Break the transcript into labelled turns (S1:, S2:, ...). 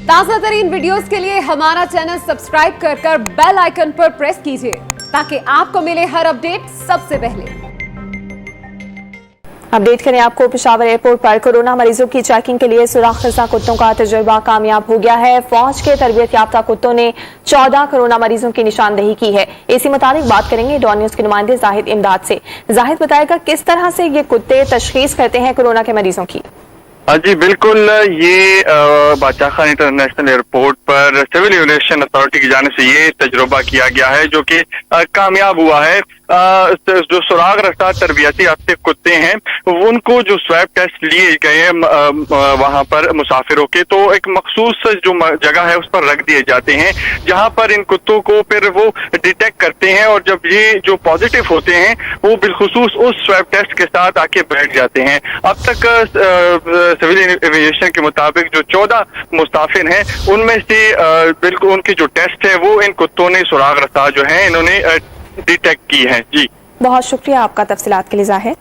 S1: ताज़ा तरीन वीडियोस के लिए हमारा चैनल सब्सक्राइब कर बेल आइकन पर प्रेस कीजिए ताकि आपको मिले हर अपडेट सबसे पहले।
S2: अपडेट करें आपको, पेशावर एयरपोर्ट पर कोरोना मरीजों की चेकिंग के लिए सुराख खिज़ा कुत्तों का तजुर्बा कामयाब हो गया है। फौज के तरबियत याफ्ता कुत्तों ने 14 कोरोना मरीजों की निशानदेही की है। इसी मुताबिक बात करेंगे डॉन न्यूज के नुमाइंदे जाहिद इमदाद से। जाहिद बताएगा किस तरह से ये कुत्ते तशखीस करते हैं कोरोना के मरीजों की।
S3: जी बिल्कुल, ये बादशाह खान इंटरनेशनल एयरपोर्ट पर सिविल एविएशन अथॉरिटी की जानिब से ये तजुर्बा किया गया है जो कि कामयाब हुआ है। जो सुराग रफ्तार तरबियती याफ्ता कुत्ते हैं उनको जो स्वैब टेस्ट लिए गए वहां पर मुसाफिरों के, तो एक मखसूस जो जगह है उस पर रख दिए जाते हैं जहां पर इन कुत्तों को फिर वो डिटेक्ट करते हैं और जब ये जो पॉजिटिव होते हैं वो बिलखुसूस उस स्वैब टेस्ट के साथ आके बैठ जाते हैं। अब तक सिविल एविएशन के मुताबिक जो 14 मुसाफिर हैं उनमें से बिल्कुल उनकी जो टेस्ट है वो इन कुत्तों ने सुराग रफ्तार जो है इन्होंने डिटेक्ट की है। जी
S2: बहुत शुक्रिया आपका तफसीलात के लिए जाहिद।